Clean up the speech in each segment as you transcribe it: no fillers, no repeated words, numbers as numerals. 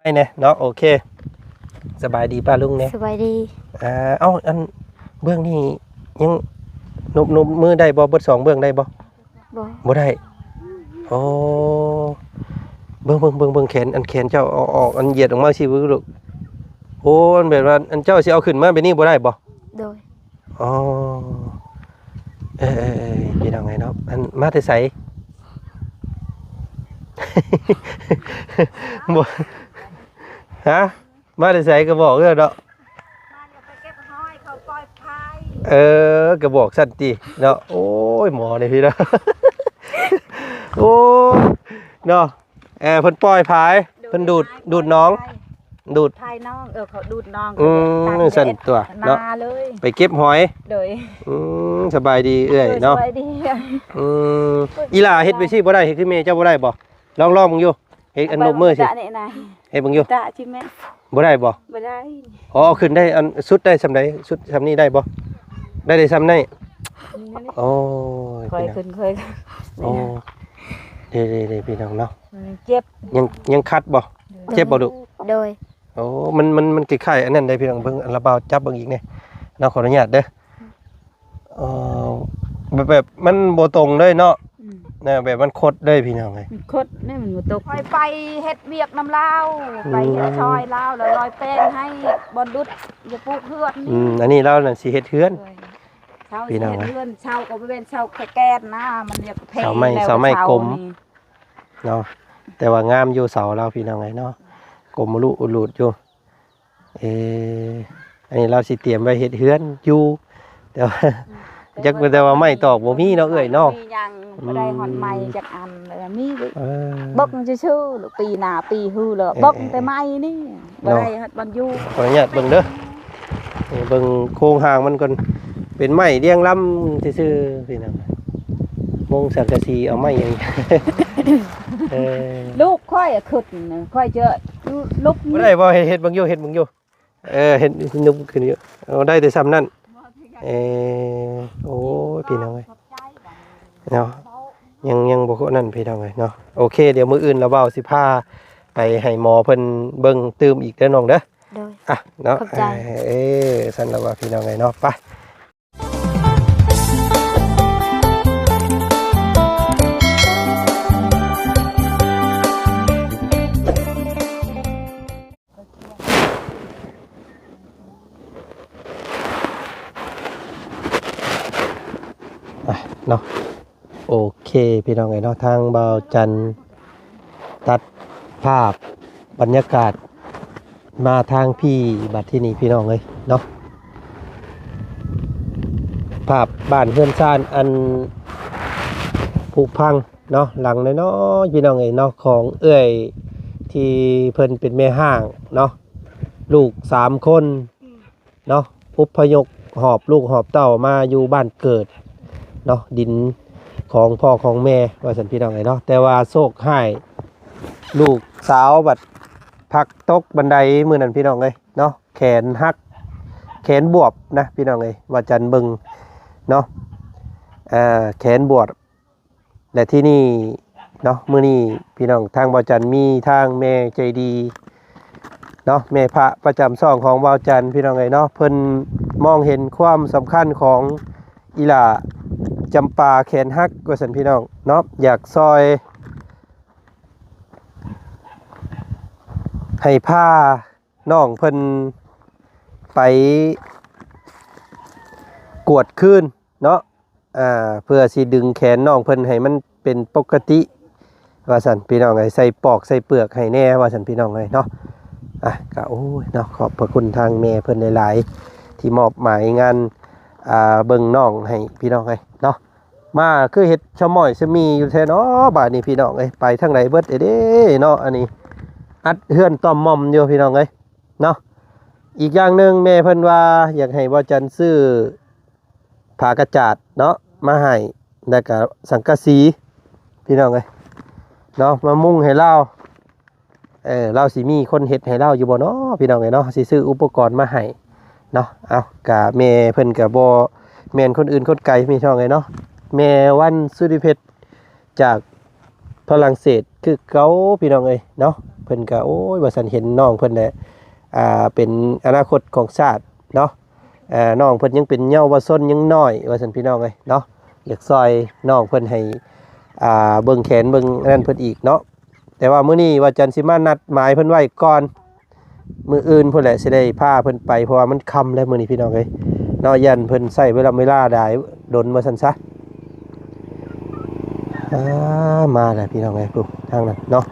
ให้แน่เนาะโอเคสบายดีป้าลุงเนี่ยสบายดีเอ้าอันเบื้องนี่ยังนบมือได้บ่เบิด2เบื้องได้บ่บ่ได้โอ้เบิ่งแขนอันแขนเจ้าเอาออกอันเหยียดออกมาสิเบิ่งลูกโอ้อันแบบว่าอันเจ้าสิเอาขึ้นมาแบบนี้บ่ได้บ่โดยอ๋อพี่น้องไงเนาะอันมาแต่ไสบ่ฮะมาแต่ไสก็บอกเด้อเนาะก็บอกสั้นติเนาะโอ้ยหมอนี่พี่เนาะโอ้เนาะเพิ่นปล่อยพายเพิ่นดูดน้องดูดพายน้องเขาดูดน้องสั่นตัวเนาะไปเก็บหอยโดยสบายดีเอ้ยเนาะสบายดีอีหล่าเฮ็ดไปสิบ่ได้เฮ็ดคือแม่เจ้าบ่ได้บ่ลองมึงอยู่เฮ็ดอันนบมือสิเฮ็ดมึงอยู่ตะจิแม่บ่ได้บ่ได้อ๋อเอาขึ้นได้อันสุดได้ซำใดสุดซำนี้ได้บ่ได้ซำได้โอ้ยเคยขึ้นโอ้เด้พี่น้องเนาะเจ็บยังคัดบ่เจ็บบ่ดุโดยโอ้มันคล้ายๆอันนั้นได้พี่น้องเบิ่งอันละเบาจับเบิ่งอีกนี่เนาะขออนุญาตเด้อแบบมันบ่ตรงเลยเนาะแบบมันคดเลยพี่น้องเอ้ยคดนี่มันบ่ตกไปเฮ็ดเวียกน้ำลาวไปเฮ็ดซอยลาวแล้วลอยแป้งให้บ่ดุดอย่าปลูกเฮือนอันนี้เราน่ะสิเฮ็ดเฮือนพี่น้องเฮือนเช่าก็บ่เป็นเช่าแก่ๆนะมันเรียกเพลงเสาไม้กลมเนาะแต่ว่างามอยู่เสาเราพี่น้องเอ้ยเนาะกลมลุอุลุดอยู่อันนี้เราสิเตรียมไว้เฮ็ดเฮือนอยู่แต่ว่าไม่ตอกบ่มีเนาะเอ้ยเนาะมียังบ่ได้ฮอดไม้จักอันเลยมีบกชื่อๆปีหน้าปีฮือแล้วบกแต่ไม้นี่บ่ได้ฮอดบ่อยู่ขออนุญาตเบิ่งเด้อเบิ่งโครงหางมันก่อนเป็นไม้เรียงลำซื่อๆพี่น้องมงสังกะสีเอาไม้อย่างลูกค่อยขึ้นค่อยเจอลุกบ่ได้บ่เฮ็ดเบิ่งอยู่เฮ็ดเฮ็ดนุบขึ้นอยู่เอาได้แต่ซ้ำนั่นโอ้พี่น้องเอ้ยเนาะยังบ่นั่นพี่น้องเอ้ยเนาะโอเคเดี๋ยวมื้ออื่นเราเว้าสิพาไปให้หมอเพิ่นเบิ่งตื่มอีกเด้อน้องเด้อเนาะสั่นแล้วว่าพี่น้องเอ้ยเนาะไปเนาะโอเคพี่น้องเอ้ยเนาะทางบ่าวจันตัดภาพบรรยากาศมาทางพี่บัดที่นี่พี่น้องเอ้ยเนาะภาพบ้านเฮือนซ่านอันผุพังเนาะหลังน้อยๆพี่น้องเอ้ยเนาะของเอื้อยที่เพิ่นเป็นแม่ห้างเนาะลูก3คนเนาะอพยพหอบลูกหอบเต้ามาอยู่บ้านเกิดเนาะดินของพ่อของแม่ว่าสันพี่น้องไงเนาะแต่ว่าโชคให้ลูกสาวบัดพักตกบันไดมือนั่นพี่น้องเลยเนาะแขนหักแขนบวบนะพี่น้องเลยว่าจันบึงเนาะแขนบวบและที่นี่เนาะมื้อนี้พี่น้องทางบ่าวจันมีทางแม่ใจดีเนาะแม่พระประจำซ่องของบ่าวจันพี่น้องเลยเนาะเพิ่นมองเห็นความสำคัญของอีหล่าจำปาแขนฮักกว่าสันพี่น้องเนาะอยากซอยให้ผ้าน้องเพิ่นไปกวดคืนเนาะเพื่อสิดึงแขนน้องเพิ่นให้มันเป็นปกติว่าสันพี่น้องไงใส่ปอกใส่เปลือกให้แน่ว่าสันพี่น้องไงเนาะก็โอ้ยเนาะขอบพระคุณทางแม่เพิ่นหลายๆที่มอบหมายงานเบิ่งน้องให้พี่น้องไงเนาะมาคือเห็ดชะม้อยชะมีอยู่แท้เนาะบาดนี้พี่น้องเอ้ยไปทางไหนเบิดเด้เนาะอันนี้อัดเฮือนต้อมม่อมอยู่พี่น้องเอ้ยเนาะอีกอย่างนึงแม่เพิ่นว่าอยากให้บ่จันซื้อผ้ากระจาดเนาะมาให้แล้วก็สังกะสีพี่น้องเอ้ยเนาะมามุงให้เราเราสิมีคนเฮ็ดให้เราอยู่บ่เนาะพี่น้องเอ้ยเนาะสิซื้ออุปกรณ์มาให้เนาะเอากะแม่เพิ่นก็บ่แม่นคนอื่นคนไกลพี่น้องเอ้ยเนาะแม่วันสุริเพชรจากฝรั่งเศส คือเก่าพี่น้องเอ้ยเนาะเพิ่นก็โอ้ยว่าซั่นเห็นน้องเพิ่นแหละเป็นอนาคตของชาติเนาะน้องเพิ่นยังเป็นเยาวชนยังน้อยว่าซั่นพี่น้องเอ้ยเนาะอยากซอยน้องเพิ่นให้เบิ่งแขนเบิ่งนั่นเพิ่นอีกเนาะแต่ว่ามื้อนี้ว่าจันสิมานัดหมายเพิ่นไว้ก่อนมื้ออื่นพุ่นแหละสิได้พาเพิ่นไปเพราะว่ามันค่ำแล้วมื้อนี้พี่น้องเอ้ยเนาะยันเพิ่นใช้เวลาได้ดนว่าซั่นซะมาแล้วพี่น้องเอ้ยปุ๊ทางนั้นเนาะ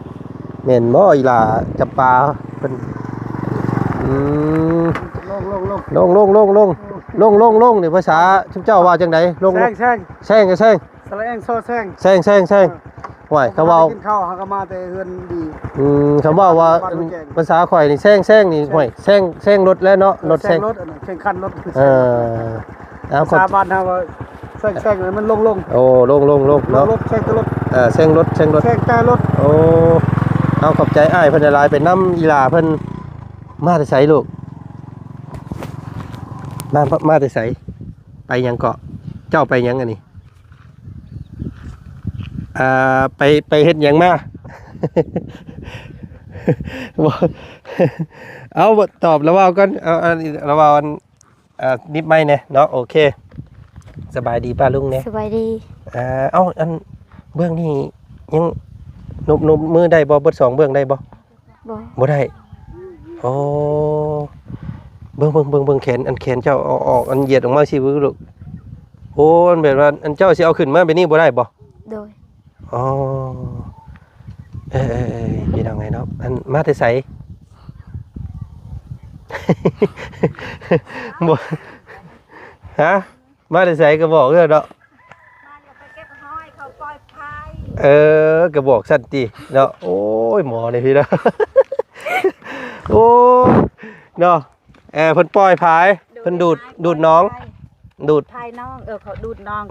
แม่นบ่อีหล่าจับปลาเพิ่นลงนี่ภาษาชุมเจ้าว่าจังไดลงแซงสระแองโซแซงห่วยเขาเว้ากินข้าวหาก็มาแต่เฮือนดีเขาว่าภาษาข่อยนี่แซงนี่ห่วยแซงรถแล้วเนาะรถแซงแข่งขันรถเอาภาษาบ้านเฮาว่าแซงมันลงโอ้ลงเนาะรถแซงรถแซงรถแซงแต่รถโอ้เอาขอบใจอ้ายเพิ่นหลายไปนำอีหล่าเพิ่นมาแต่ไสลูกมาแต่ไสไปหยังเกาะเจ้าไปหยังอันนี้ไปเฮ็ดหยังมา เอาตอบแล้วว่าก่อนเอาแล้วว่านิดไม่เนี่ยเนาะโอเคสบายดีป้าลุงเนี่ยสบายดีเอาอันเบื้องนี่ยังนุบมือได้บ่เบิด2เบื้องได้บ่บ่ได้โอ้เบิ่งแขนอันแขนเจ้าเอาออกอันเหยียดออกมาสิบ่ลูกโอ้อันแบบว่าอันเจ้าสิเอาขึ้นมาแบบนี้บ่ได้บ่โดยอ๋อพี่น้องไงเนาะอันมาแต่ไสบ่ฮะมาแต่ไสก็บอกเด้อเนาะก็บอกสั่นติเนาะโอ้ยหมอนี่พี่เนาะโอ้เนาะเพิ่นปล่อยผายเพิ่นดูดน้องดูดทายน้องเขาดูดน้อง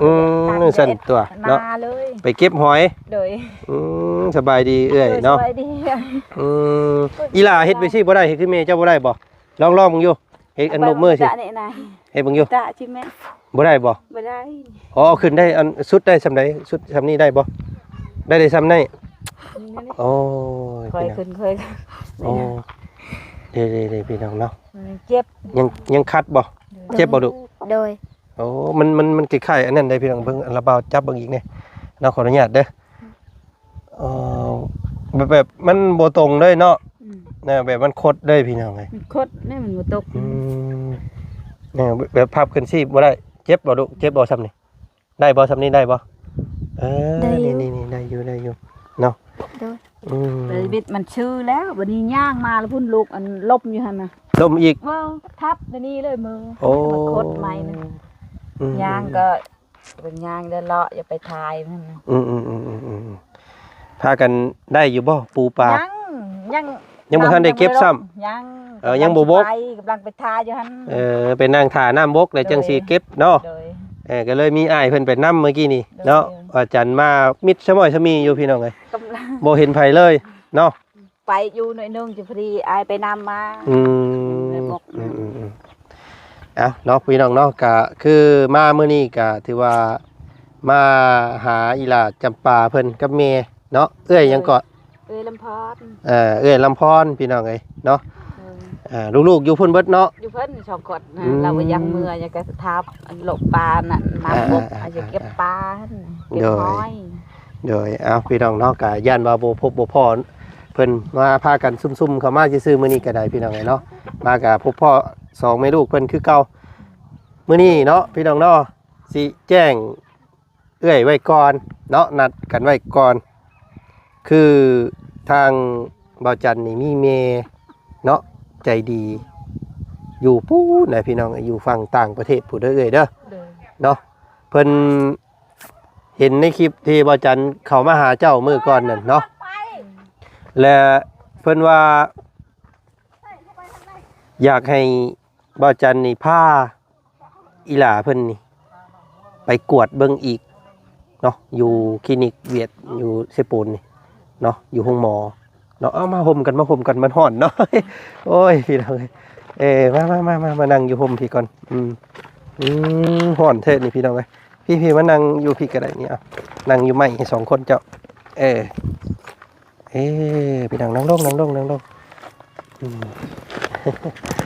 สั่นตัวเนาะไปเก็บหอยโดยสบายดีเอ้ยเนาะสบายดีอีหล่าเฮ็ดไปสิบ่ได้เฮ็ดคือแม่เจ้าบ่ได้บ่ลองมึงอยู่เฮ็ดอันนบมือสิเฮ็ดมึงอยู่ตะจิแม่บ่ได้บ่ได้อ๋อขึ้นได้อันสุดได้ซำใดสุดซำนี้ได้บ่ได้ซำนี้โอ้ยเคยขึ้นโอ้เด้พี่น้องเนาะเจ็บยังคัดบ่เจ็บบ่ดุโดยโอ้มันคล้ายๆอันนั้นได้พี่น้องเบิ่งอันระบาวจับเบิ่งอีกเนี่ยเนาะขออนุญาตเด้อแบบมันบ่ตรงเลยเนาะนะแบบมันคดเลยพี่น้องไงคดนี่มันบ่ตกเนี่ยแบบภาพขึ้นชีพบ่ได้เจ็บบ่ดุเจ็บบ่ซ้ำนี่ได้บ่ซ้ำนี้ได้บ่นี่ได้อยู่เนาะเลยบิดมันชื่อแล้วบัดนี้ย่างมาแล้วพุ่นลูกอันลบอยู่หั่นน่ะลมอีกทับในนี้เลยมือมันคดใหม่นึงย่างก็เป็นย่างเด้อเลาะอย่าไปทายมันพากันได้อยู่บ่ปูปลายังบ่ทันได้เก็บซ้ำยังบ่บกกำลังไปทาอยู่หั่นไปนั่งท่าน้ำบกแล้วจังสิเก็บเนาะก็เลยมีอ้ายเพิ่นไปนำเมื่อกี้นี่เนาะอาจารย์มามิดชะม้อยชะมีอยู่พี่น้องเอ้ยบ่เห็นไผเลยเนาะไปอยู่หน่อยนึงจะพอดีอ้ายไปนำมาเนาะพี่น้องเนาะก็คือมามื้อนี้ก็ถือว่ามาหาอีหล่าจำปาเพิ่นกับแม่เนาะเอ้ยยังเกาะลำพรเอ้ยลำพรพี่น้องเอ้ยเนาะลูกๆอยู่พุ่นเบิดเนาะอยู่เพิ่นชอบกดเราก็ยังมืออยากจะทับหลบปลาน่ะมาบกอยากเก็บปลาเก็บหอยโดยพี่น้องเนาะก็ย่านว่าบ่พบบ่พอเพิ่นมาพากันซุ่มๆเข้ามาซื่อๆมื้อนี้ก็ได้พี่น้องเอ้ยเนาะมากับพบพ่อ2แม่ลูกเพิ่นคือเก่ามื้อนี้เนาะพี่น้องเนาะสิแจ้งเอื้อยไว้ก่อนเนาะนัดกันไว้ก่อนคือทางบ่าวจันนี่มีเมเนาะใจดีอยู่ปู้นะพี่น้องอยู่ฝั่งต่างประเทศผู้เด้อเด้อเนาะเพิ่นเห็นในคลิปที่บ่าวจันเข้ามาหาเจ้ามื้อก่อนนั่นเนาะและเพิ่นว่าอยากให้บ่าวจันนี่พาอีหล่าเพิ่นนี่ไปกวดเบิ่งอีกเนาะอยู่คลินิกเวียดอยู่เซปูนนี่เนาะอยู่ห้องหมอเนาะเอามาห่มกันมันร้อนเนาะโอ้ยพี่น้องมานั่งอยู่ห่มพี่ก่อนร้อนเท่นี่พี่น้องเอ้ยพี่มานั่งอยู่พี่ก็ได้นี่นั่งอยู่ไม่2คนเจ้า พี่น้องนั่งลงอืม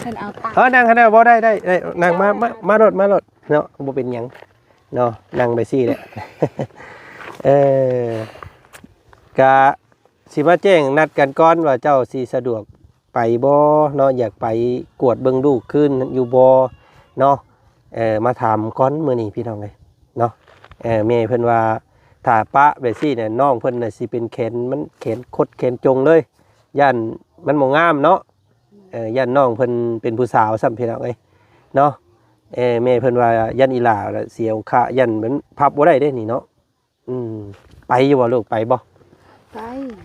เพิ่นเอาตัง นั่งคั่นได้บ่ได้นั่งมารถเนาะบ่เป็นหยังเนาะนั่งไปซี่แหละ กะสิมาแจ้งนัดกันก่อนว่าเจ้าสิสะดวกไปบ่เนาะอยากไปกวดเบิ่งลูกขึ้นอยู่บ่เนาะมาถามก่อนมื้อนี้พี่น้องเอ้ยเนาะแม่เพิ่นว่าถ้าปะแบบซี่เนี่ยน้องเพิ่นน่ะสิเป็นแขนมันแขนคดแขนจงเลยย่านมันบ่งามเนาะย่านน้องเพิ่นเป็นผู้สาวซ้ำพี่น้องเอ้ยเนาะแม่เพิ่นว่าย่านอีหลาเสียวขาย่านมันพับบ่ได้เด้นี่เนาะไปอยู่บ่ลูกไปบ่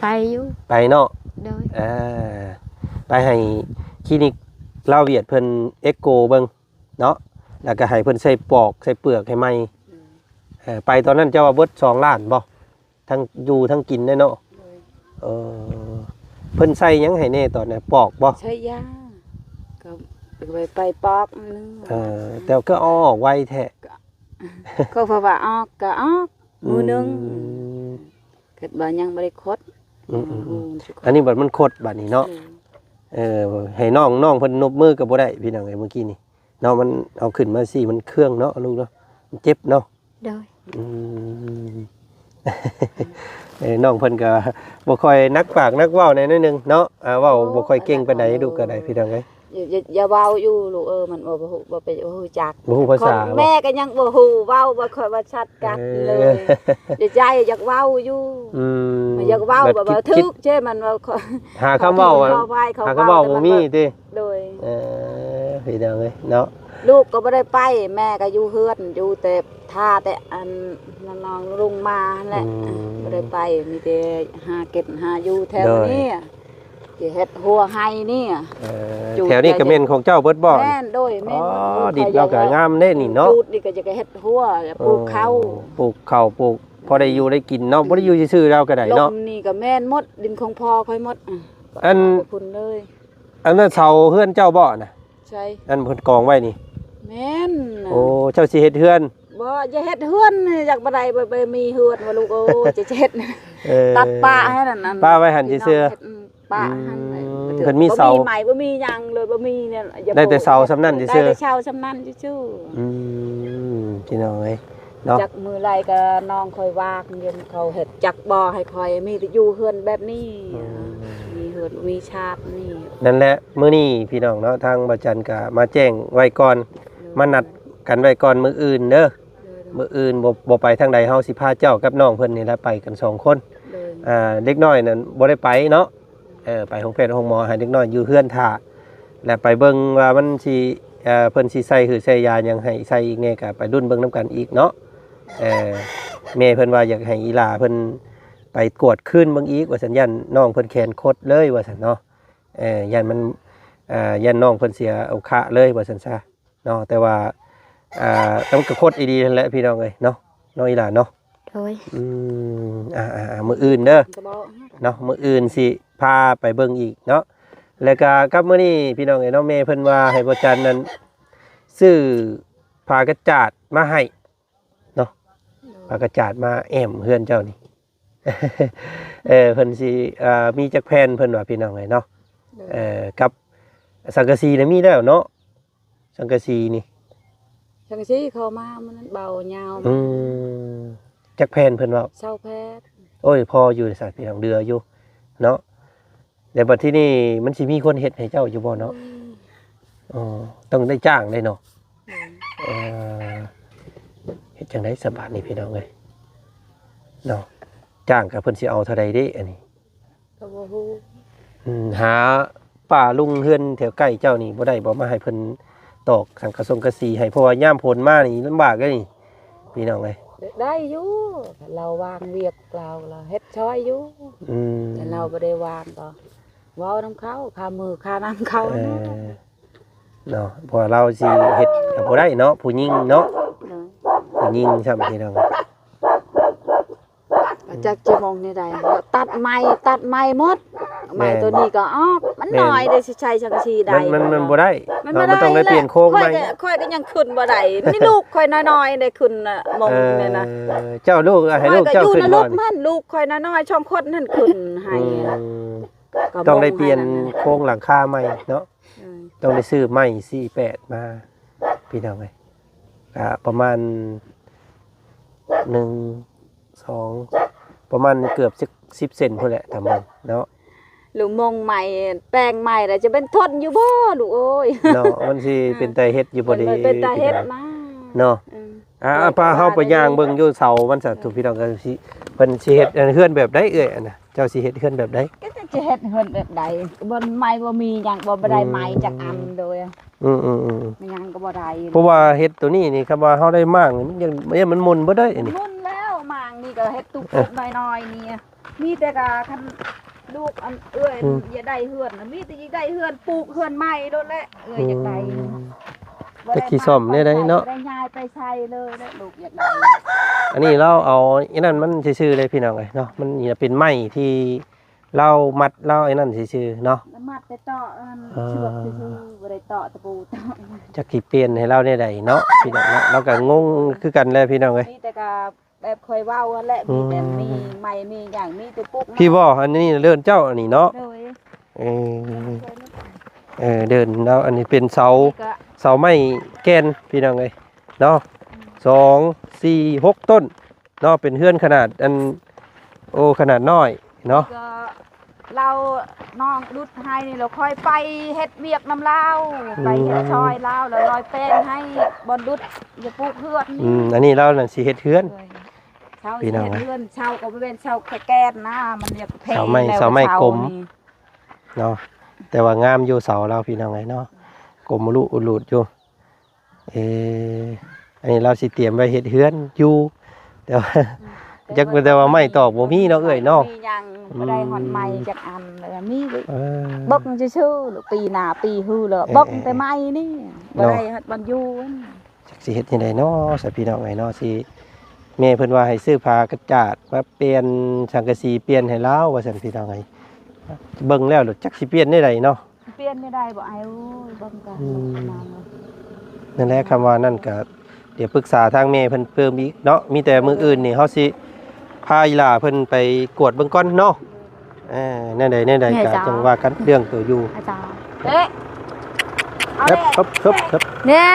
ไปอยู่ ไปเนาะ โดย ไปให้คลินิกลาวเวียดเพิ่นเอ็กโกเบิ่งเนาะแล้วก็ให้เพิ่นใส่ปอกใส่เปลือกให้ใหม่ไปตอนนั้นเจ้าว่าเบิด2ล้านบ่ทั้งอยู่ทั้งกินได้เนาะเพิ่นใส่หยังให้แน่ตอนนั้นปอกบ่ ใช้ยาก็ไปปอกนึง แต่ก็เอาออกไวแท้ ก็เพราะว่าออกก็ออกมือนึงเกิดบ่ยังบ่ได้คด อันนี้บัดมันคดบัดนี้เนาะให้น้องเพิ่นนบมือก็บ่ได้พี่น้องไอ้เมื่อกี้นี่เนาะมันเอาขึ้นมาสิมันเครื่องเนาะลูกเนาะมันเจ็บเนาะ โดย น้องเพิ่นก็บ่ค่อยนักปากนักเว้าแน่นิดนึงเนาะเว้าบ่ค่อยเก่งปานใดลูกก็ได้พี่น้องเอ้ย อย่าเว้าอยู่ลูกมันบ่ฮู้บ่ไปบ่ฮู้จัก บ่ฮู้ภาษา แม่ก็ยังบ่ฮู้เว้าบ่ค่อยว่าชัดกันเลยเดี๋ยวใจอยากเว้าอยู่มันอยากเว้าแบบทึกใช่มันว่า หาคำเว้าหาคำเว้าบ่มีติ โดย พี่น้องเอ้ยเนาะ ลูกก็บ่ได้ไปแม่ก็อยู่เฮือนอยู่แต่ท่าแต่อันน้องลุงมาแหละบ่ได้ไปมีแต่หาเก็บหาอยู่แถวนี้สิเฮ็ดหัวไห้นี่แถวนี้ก็แม่นของเจ้าเบิดบ่ แม่นโดยแม่นดิบเราก็งามเด้นี่เนาะ จูดนี่ก็จะเฮ็ดหัวปลูกข้าว ปลูกข้าวปลูกพอได้อยู่ได้กินเนาะบ่ได้อยู่ซื่อๆเราก็ได้เนาะ ลมนี่ก็แม่นหมดดินของพ่อค่อยหมด อัน พุ่นเลย อันนั้นเสาเฮือนเจ้าบ่น่ะ ใช่ อันเพิ่นกองไว้นี่ แม่น โอ้เจ้าสิเฮ็ดเฮือน บ่จะเฮ็ดเฮือนอยากบ่ได้ไปมีเฮือนว่าลูกโอ้จะเฮ็ดตัดป่าให้นั่น ป้าไว้หั่นซื่อ ป่าหั่น เพิ่นมีเสา บ่มีใหม่บ่มีหยังเลยบ่มีเนี่ย ได้แต่เสาสำนั้นซื่อ ได้แต่เสาสำนั้นซื่อ พี่น้องเอ้ยเนาะ จักมือไรก็น้องค่อยวากเรียนเขาเฮ็ดจักบ่ให้ค่อยมีแต่อยู่เฮือนแบบนี้มีเฮือนมีชาตินี่ นั่นแหละมื้อนี้พี่น้องเนาะทางบ่จันก็มาแจ้งไว้ก่อนมานัดกันไว้ก่อนมื้ออื่นเด้อมื้ออื่นบ่ไปทางใดเฮาสิพาเจ้ากับน้องเพิ่นนี่แหละไปกัน2คนเด็กน้อยนั่นบ่ได้ไปเนาะไปโรงพยาบาลโรงหมอให้เด็กน้อยอยู่เฮือนท่าแล้วไปเบิ่งว่ามันสิเพิ่นสิใส่หือใส่ยาหยังให้ใส่อีกแน่ก็ไปรุ่นเบิ่งนํกันอีกเนาะแม่เพิ่นว่าอยากให้อีหลาเพิ่นไปกวดขึ้นเบิ่งอีกว่าสัญญาณน้องเพิ่นแขนคดเลยว่าซั่นเนาะยันมันยันน้องเพิ่นเสียเอาคะเลยว่าซั่นซะเนาะแต่ว่าต้องกระคดดีๆนั่นแหละพี่น้องเอ้ยเนาะน้องอีหลาเนาะ โดย มื้ออื่นเด้อเนาะมื้ออื่นสิพาไปเบิ่งอีกเนาะแล้วก็กับมื้อนี้พี่น้องเอ้ยเนาะแม่เพิ่นว่าให้บ่จันนั้นซื้อผ้ากระจาดมาให้เนาะผ้ากระจาดมาแอมเฮือนเจ้านี่ เพิ่นสิมีจักแผ่นเพิ่นว่าพี่น้องเอ้ยเนาะกับสังกะสีน่ะมีแล้วเนาะสังกะสีนี่ จังซี่เข้ามามันเบายาว จักแผ่นเพิ่นว่า เศร้าแพทย์ โอ้ยพออยู่ในสายพี่น้องเดืออยู่เนาะแต่บัดที่นี่มันสิมีคนเฮ็ดให้เจ้าอยู่บ่เนาะต้องได้จ้างได้เนาะเฮ็ดจังได๋สบายนี่พี่น้องเอ้ยเนาะจ้างก็เพิ่นสิเอาเท่าใดเด้อันนี้ ก็บ่ฮู้ หาป้าลุงเฮือนแถวใกล้เจ้านี่บ่ได้บ่มาให้เพิ่นตอกสังกะสงกะสีให้เพราะว่ายามฝนมานี่ลำบากเด้นี่พี่น้องเอ้ย ได้อยู่เราวางเวียกเราเฮ็ดช้อยอยู่แต่เราบ่ได้วางก็เว้านํเขาค่ามือค่าน้ำเขาเนาะเพราะเราสิเฮ็ดก็บ่ได้เนาะผู้หญิงเนาะผู้หญิงซ้ํพี่น้องจักจะมองนี่ได้ตัดไม้หมด ใหม่ตัวนี้ก็ออกมันน้อยได้สิใช้สังกะสีได้ มันบ่ได้ มัน เนาะมันต้องได้เปลี่ยนโครงใหม่ ค่อยก็ยังขึ้นบ่ได้นี่ลูกค่อยน้อยๆได้ขึ้นน่ะมงเนี่ยนะ เจ้าลูกให้ลูกเจ้าขึ้น บ่ บ่ ลูกมันลูกค่อยน้อยๆช่องคนนั่นขึ้นให้ก็ ต้องได้เปลี่ยนโครงหลังคาใหม่เนาะ อืม ต้องได้ซื้อไม้48มาพี่น้องเอ้ยก็ประมาณ1 2ประมาณเกือบ10เซนพุ่นแหละทำเบิ่งเนาะ ลูกมงใหม่แปลงใหม่แล้วจะเป็นทนอยู่บ่ลูกเอ้ย เนาะมันสิเป็นตาเฮ็ดอยู่บ่ดี มันเป็นตาเฮ็ดมา เนาะ อืม พาเฮาไปย่างเบิ่งอยู่เสามันสะถูกพี่น้องก็สิเพิ่นสิเฮ็ดเฮือนแบบใดเอ้ยอันน่ะเจ้าสิเฮ็ดเฮือนแบบใด ก็จะเฮ็ดเฮือนแบบใดบ่ไม้บ่มีหยังบ่ได้ไม้จักอันโดย อืม มันหยังก็บ่ได้ เพราะว่าเฮ็ดตัวนี้นี่คำว่าเฮาได้มากนี่มันยังมันหมุนบ่ได้อันนี้ มุ่นแล้วมางนี่ก็เฮ็ดตุกๆน้อยๆนี่มีแต่ก็คันลูกอันเอื้อยอย่าได้เฮือนน่ะมีแต่สิได้เฮือนปลูกเฮือนใหม่โดนแหละเอื้อยอยากได้ แต่ขี้ซ่อมเนี่ยได้เนาะ ได้ย้ายไปใช้เลยนะลูกอยากได้ อันนี้เราเอาไอ้นั่นมันซื่อๆเลยพี่น้องเอ้ยเนาะมันนี่เป็นไม้ที่เรามัดเราไอ้นั่นซื่อๆเนาะ แล้วมัดไปต่อเชือกซื่อๆบ่ได้ต่อตะปูต่อ จักสิเปลี่ยนให้เราได้ใดเนาะพี่น้องเนาะเราก็งงคือกันแหละพี่น้องเอ้ย มีแต่ก็แบบค่อยเว้าหั่นแหละมีแต่มีใหม่มีหยังมีแต่ปุ๊ก พี่บ่อันนี้เดินเจ้าอันนี้เนาะ โดย เดินแล้วอันนี้เป็นเสา นี่ก็ เสาไม้แกนพี่น้องเอ้ยเนาะ2 4 6ต้นเนาะเป็นเฮือนขนาดอันโอ้ขนาดน้อยเนาะ ก็เราน้องดุดให้นี่เราค่อยไปเฮ็ดเวียกน้ำลาวไปเฮ็ดซอยลาวแล้วลอยแป้งให้บอนดุดอย่าปลูกเฮือนนี่ อันนี้เราน่ะสิเฮ็ดเฮือน เช่า พี่น้อง เฮ็ดเฮือนเช่าก็บ่เป็นเช่าแก้นนะมันอยากแพง เสาไม้ แล้ว เสาไม้กลม นี่ เนาะแต่ว่างามอยู่เสาเราพี่น้องไงเนาะกลมลุอุลุดอยู่อันนี้เราสิเตรียมไว้เฮ็ดเฮือนอยู่แต่ว่าจักแต่ว่าไม้ตอกบ่มีเนาะเอ้ยเนาะ มีหยังบ่ได้ฮอดไม้จักอันเลยมี เออ บกซื่อๆหรือปีหน้าปีฮือเลยบกแต่ไม้นี่บ่ได้ฮอดบอนอยู่ จักสิเฮ็ดจังไดเนาะสพี่น้องไงเนาะสิแม่เพิ่นว่าให้ซื้อผ้ากระจาดมาเปลี่ยนสังกะสีเปลี่ยนให้เราว่าซั่นพี่น้องไงเบิ่งแล้วจักสิเปลี่ยนได้ไดเนาะ เปลี่ยนไม่ได้บ่ไอ้โอ้ยเบิ่งกันน้ำเลย นั่นแหละคำว่านั่นก็เดี๋ยวปรึกษาทางแม่เพิ่นเพิ่มอีกเนาะมีแต่มื้ออื่นนี่เฮาสิพาอีหล่าเพิ่นไปกวดเบิ่งก่อนเนาะแน่ใดก็จังว่ากันเรื่องตัวอยู่ อาจารย์เอ๊ะเอา ครับ เลย ครับ เนี่ย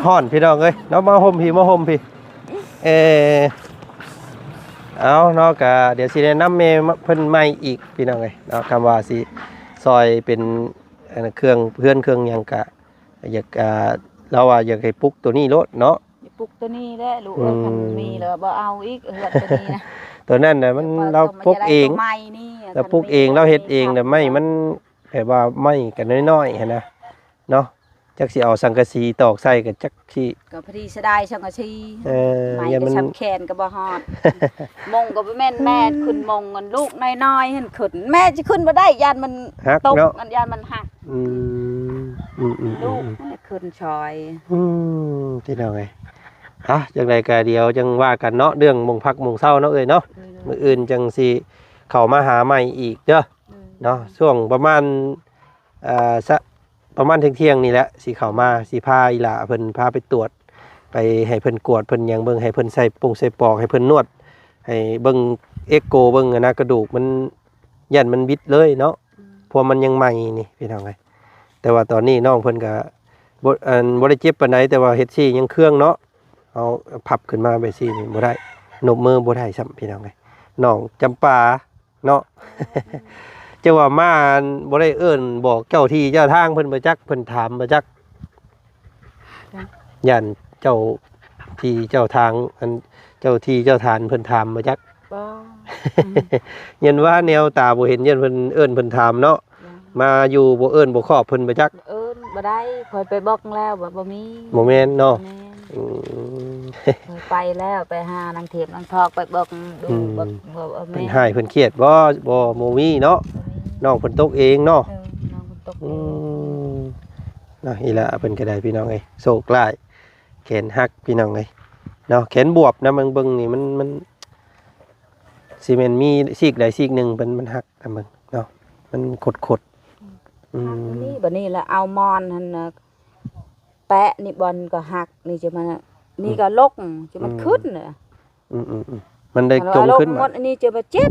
ฮ้อนพี่น้องเอ้ยเนาะมาห่มพี่เอาเนาะก็เดี๋ยวสิแนะนำแม่เพิ่นใหม่อีกพี่น้องเอ้ยเนาะคำว่าสิซอยเป็นเครื่องเพื่อนเครื่องหยังก็อยากเราว่าอยากให้ปลุกตัวนี้โลดเนาะ ปลุกตัวนี้แหละลูกเอ้ยคันมีแล้วบ่เอาอีกเหือดตัวนี้นะ ตัวนั้นน่ะมันเราปลุกเอง ตัวใหม่นี่ เราปลูกเองเราเฮ็ดเองแต่ไม่มันแบบว่าไม่กันน้อยๆเห็นนะเนาะจักสิเอาสังกะสีตอกใส่กับจักสิ ก็พอดีเสยดายช่างก็ชี ไม้ อย่า ก็ มัน ช้ำแขนก็บ่ฮอด มงก็บ่แม่นแม่ขึ้นมงกันลูกน้อยๆหั่นขึ้นแม่สิขึ้นบ่ได้ยานมัน ฮัก ตก เนาะ อันยานมันหัก อืม ลูกมันขึ้นชอย ที่เราไงจังไดก็เดียวจังว่ากันเนาะเรื่องมงพักมงเศร้าเนาะเอ้ยเนาะมื้ออื่นจังสิเข้ามาหาใหม่อีกเด้อเนาะช่วงประมาณประมาณเที่ยงนี่แหละสิเข้ามาสิพาอีหล่าเพิ่นพาไปตรวจไปให้เพิ่นกวดเพิ่นหยังเบิ่งให้เพิ่นใส่ปงใส่ปอกให้เพิ่นนวดให้เบิ่งเอ็กโกเบิ่งนะกระดูกมันยันมันบิดเลยเนาะเพราะมันยังใหม่นี่พี่น้องไงแต่ว่าตอนนี้น้องเพิ่นก็บ่ได้เจ็บปานใดแต่ว่าเฮ็ดซี่ยังเครื่องเนาะเอาพับขึ้นมาไปซี่นี่บ่ได้นบมือบ่ได้ซ้ำพี่น้องไงน้องจำปาเนาะ เจ้าว่ามาบ่ได้เอิ้นบอกเจ้าที่เจ้าทางเพิ่นบ่จักเพิ่นถามบ่จักย่านเจ้าที่เจ้าทางอันเจ้าที่เจ้าทานเพิ่นถามบ่จัก บ่ ยันว่าแนวตาบ่เห็นยันเพิ่นเอิ้นเพิ่นถามเนาะมาอยู่บ่เอิ้นบ่ครอบเพิ่นบ่จัก เอิ้นบ่ได้คอยไปบอกแล้วบ่มี บ่แม่นเนาะ แม่น อืม เคยไปแล้วไปหานางเทพนางทอกไปบอกดูบอกว่า เพิ่ แม่ นให้เพิ่นเครียดบ่มีเนาะน้องเพิ่นตกเองเนาะ น้องมันตก อืมนะอีละเป็นกระไดพี่น้องไอ้โศกลายแขนหักพี่น้องไอ้เนาะแขนบวบนะมันเบิ่งนี่มัน ซีเมนต์มีซีกใดซีกหนึ่งมันหักกันมึงเนาะมันขดนี่บัดนี้ละเอามอนหั่นน่ะแปะนี่บอลก็หักนี่จะมานี่ก็ลกจะมันขึ้นน่ะมันได้จมขึ้น หมดอันนี้จะมาเจ็บ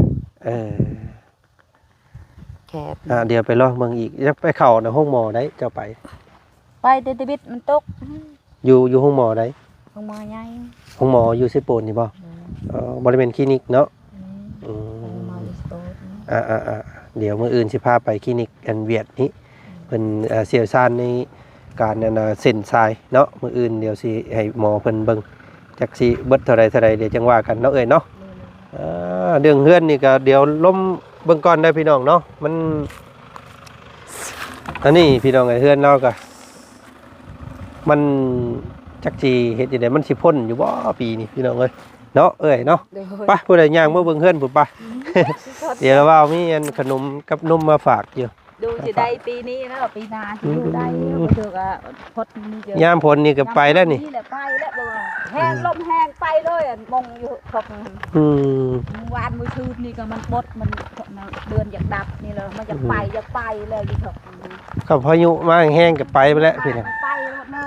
แคบเดี๋ยวไปลองเมืองอีกจะไปเข้าในห้องหมอได้เจ้าไปเดบิดมันตกอยู่ห้องหมอได้ห้องหมอใหญ่ห้องหมออยู่ซิโปนนี่บ่บริเวณคลินิกเนาะเดี๋ยวมื้ออื่นสิพาไปคลินิกอันเวียดนี้เพิ่นเชี่ยวชาญในการเส้นทรายเนาะมื้ออื่นเดี๋ยวสิให้หมอเพิ่นเบิ่งจักสิเบิดเท่าใดเดี๋ยวจังว่ากันเนาะเนาะเรื่องเฮือนนี่ก็เดี๋ยวล้มเบิ่งก่อนได้พี่น้องเนาะมันอันนี้พี่น้องเฮือนเราก็มันจักจีเฮ็ดจังได๋มันสิพ้นอยู่บ่ปีนี้พี่น้องเอ้ยเนาะเนาะไปผู้ใดย่างมาเบิ่งเฮือนพุ่นไปเดี๋ยวว่ามีอันขนมกับนมมาฝากอยู่ดูสิได้ปีนี้นะปีหน้าสิดูได้บ่ถูกอ่ะพดนี่เจอยามฝนนี่ก็ไปแล้วนี่แหละไปแล้วบ่แห้งลมแห้งไปเลยมงอยู่ครบวานมื้อคืนนี่ก็มันบดมันเดือนอยากดับนี่เลยมันจะไปเลยอยู่ครับก็พายุมาแห้งก็ไปแล้วพี่น้องไปหมดเล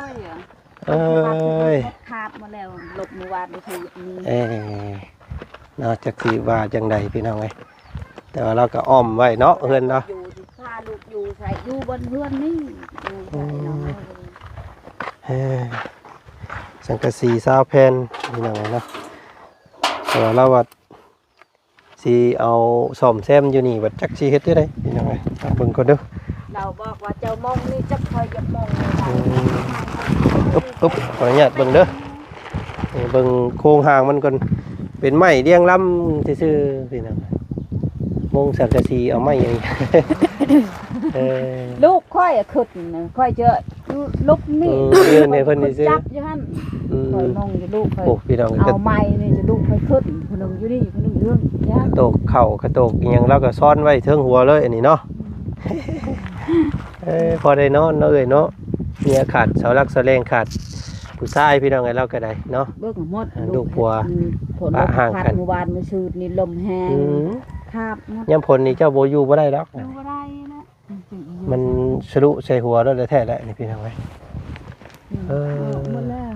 ยขาดมาแล้วลบมื้อวานมื้อคืนนี้เนาะจักสิว่าจังไดพี่น้องเอ้ยแต่ว่าเราก็อ้อมไว้เนาะเฮือนเนาะพาลูกอยู่ใส่อยู่บนเฮือนนี่สังกะสี20แผ่นพี่น้องเนาะแต่ว่าเราว่าสิเอาซ่อมแซมอยู่นี่ว่าจักสิเฮ็ดได้พี่น้องเอ้ยเบิ่งก่อนเด้อเราบอกว่าเจ้ามองนี่จักคอยจะมองอุ๊บขออนุญาตเบิ่งเด้อเบิ่งโครงหางมันก่อนเป็นไม้เรียงลำซื่อๆพี่น้องมงสังกะสีเอาไม้อย่างลูกค่อยขึ้นค่อยเจอลูกนี่ในเพิ่นนี่ซื่อจับอยู่หั่นค่อยมองอยู่ลูกค่อยพี่น้องเอาไม้นี่จะลูกค่อยขึ้นคนนึงอยู่นี่คนนึงเรื่องยากระโตกเข่ากระโตกอีหยังเราก็ซ่อนไว้เทิงหัวเลยอันนี้เนาะพอได้นอนเนาะเนาะเนี่ยขาดเสาหลักเสาแรงขาดผู้ชายพี่น้องไงเราก็ได้เนาะเบิ่งหมดลูกผัวปะห่างกันเมื่อวานมื้อชื่อนี่ลมแห้งครับยามฝนนี่เจ้าบ่อยู่บ่ได้ดอกอยู่บ่ได้นะมันสรุใส่หัวแล้วแท้ๆแหละนี่พี่น้องเอ้ยหมดแล้ว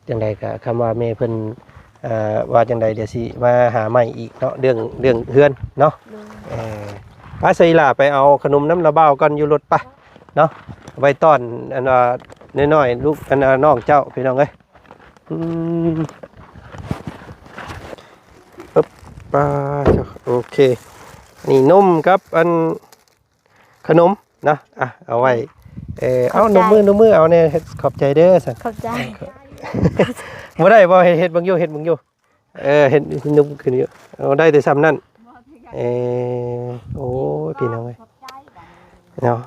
จังได๋ก็คำว่าแม่เพิ่นว่าจังได๋เดี๋ยวสิมาหาใหม่อีกเนาะเรื่องเฮือนเนาะพาใส่ล่ะไปเอาขนมน้ำระเบ้าก่อนอยู่รถปะเนาะไว้ต้อนอันน้อยๆลูกอันน้องเจ้าพี่น้องเอ้ยปึ๊บปาโอเคนี่นมครับอันขนมนะเอาไว้เอานมมือเอาเนี่ยขอบใจเด้อสั่งขอบใจบ่ได้บ่เฮ็ดบางอยู่เฮ็ดบางอยู่เฮ็ดนมขึ้นอยู่เอาได้แต่ซ้ำนั่นโอ้พี่น้องเอ้ยเนาะ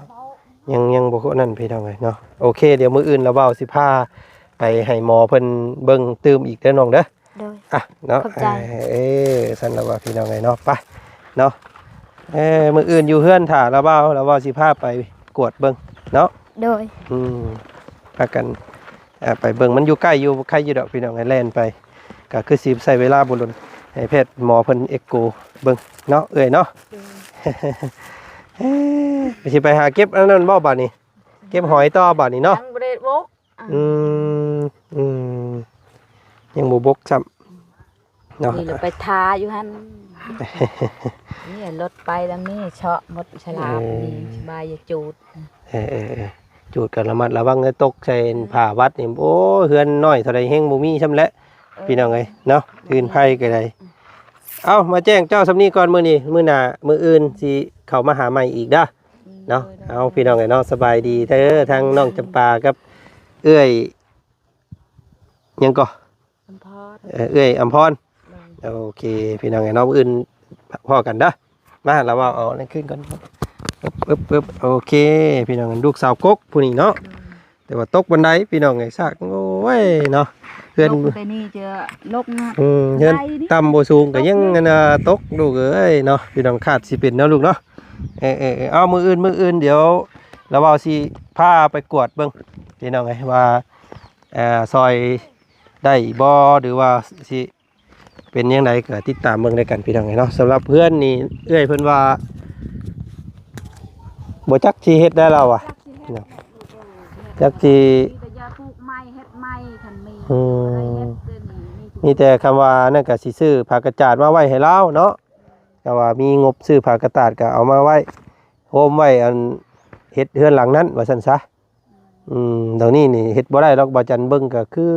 ยังบ่คนนั่นพี่น้องเอ้ยเนาะโอเคเดี๋ยวมื้ออื่นเราเว้าสิพาไปให้หมอเพิ่นเบิ่งตืมอีกเด้อน้องเด้อเนาะสั่นแล้วว่าพี่น้องเอ้ยเนาะไปเนาะมื้ออื่นอยู่เฮือนถ้าเราเว้าสิพาไปกวดเบิ่งเนาะโดยพากันไปเบิ่งมันอยู่ใกล้อยู่ใครอยู่ดอกพี่น้องให้แล่นไปก็คือสิใช้เวลาบ่ล้นให้แพทย์หมอเพิ่นเอ็กโกเบิ่งเนาะเนาะสิไปหาเก็บอันนั้นบ่บัดนี้เก็บหอยต่อบัดนี้เนาะยังบ่ได้บกยังบ่บกซ้ำเนาะนี่ไปทาอยู่หั่นนี่รถไปแล้วนี่เฉาะหมดฉลามนี่สบายอย่าจูดจูดกันระมัดระวังตกใส่ผ้าวัดนี่โอ้เฮือนน้อยเท่าใดแฮงบ่มีซ้ำแหละพี่น้องเอ้ยเนาะอื่นไผก็ได้เอามาแจ้งเจ้าสำนี้ก่อนมื้อนี้มื้อหน้ามื้ออื่นสิเข้ามาหาใหม่อีกเด้อเนาะเอาพี่น้องเอ้ยเนาะสบายดีเด้อทางน้องจำปากับเอื้อยยังก็เอื้อยอำพรโอเคพี่น้องเอ้ยเนาะมื้ออื่นพอกันเด้อมาแล้วว่าเอานั่นขึ้นก่อนปึ๊บโอเคพี่น้องลูกสาวกกผู้นี้เนาะแต่ว่าตกบันไดพี่น้องไงซากโอ้ยเนาะเพื่อนไปนี่เจอลกนะเพื่อนต่ำโบสูงก็ยังตกลูกเอ้ยเนาะพี่น้องขาดสิเป็นเนาะลูกเนาะเอามืออื่นเดี๋ยวเราเอาสิผ้าไปกวดเบิ่งพี่น้องไงว่าซอยได้บ่หรือว่าสิ เป็นยังไงก็ติดตามเบิ่งด้วยกันพี่น้องเนาะสำหรับเพื่อนนี่เอ้ยเพิ่นว่าบ่จักสิเฮ็ดได้แล้วอ่ะจักสิ แต่ยาปลูกไม้เฮ็ดไม้คันมี อืม อะไรเฮ็ดเดี๋ยวนี้ มีแต่คำว่านั่นก็สิซื้อผ้ากระจาดมาไว้ให้เราเนาะก็ว่ามีงบซื้อผ้ากระจาดก็เอามาไว้โฮมไว้อันเฮ็ดเฮือนหลังนั้นว่าซั่นซะเดี๋ยวนี้นี่เฮ็ดบ่ได้หรอกบ่จันเบิ่งก็คือ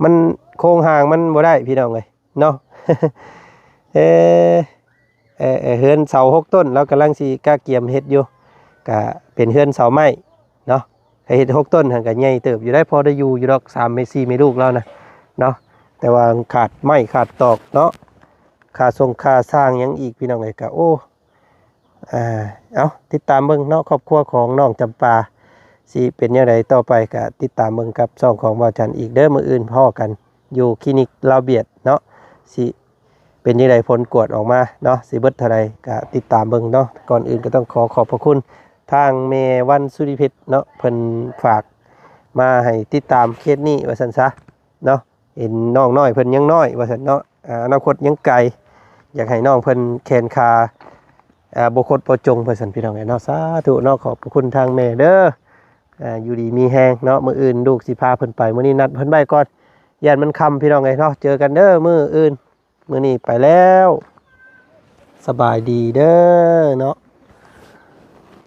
มันโครงห่างมันบ่ได้พี่น้องเอ้ยเนาะ เฮือนเสา6ต้นแล้วกำลังสิกะเกียมเฮ็ดอยู่ก็เป็นเฮือนเสาไม้เนาะให้เฮ็ด6ต้นหั่นก็ใหญ่เติบอยู่ได้พอได้อยู่ดอก3เมตร4เมตรลูกแล้วนะเนาะแต่ว่าขาดไม้ขาดตอกเนาะค่าส่งค่าสร้างหยังอีกพี่น้องเอ้ยก็โอ้เอาติดตามเบิ่งเนาะครอบครัวของน้องจำปาสิเป็นแนวใดต่อไปก็ติดตามเบิ่งกับช่องของบ่าวจันอีกเด้อมื้ออื่นพ้อกันอยู่คลินิกลาวเบียดเนาะสิเป็นยังไงผลกวดออกมาเนาะสิเบิดเท่าไรก็ติดตามเบิ่งเนาะก่อนอื่นก็ต้องขอบพระคุณทางเมวันสุริเพชรเนาะเพิ่นฝากมาให้ติดตามเคสนี้ว่าซั่นซะเนาะเห็นน้องน้อยเพิ่นยังน้อยว่าซั่นเนาะอนาคตยังไกลอยากให้น้องเพิ่นแขนขาบ่คดบ่จงว่าซั่นพี่น้องเนาะสาธุเนาะขอบพระคุณทางแม่เด้ออยู่ดีมีแฮงเนาะมื้ออื่นลูกสิพาเพิ่นไปมื้อนี้นัดเพิ่นไว้ก่อนย่านมันค่ำพี่น้องเนาะเจอกันเด้อมื้ออื่นมื้อนี้ไปแล้วสบายดีเด้อเนาะ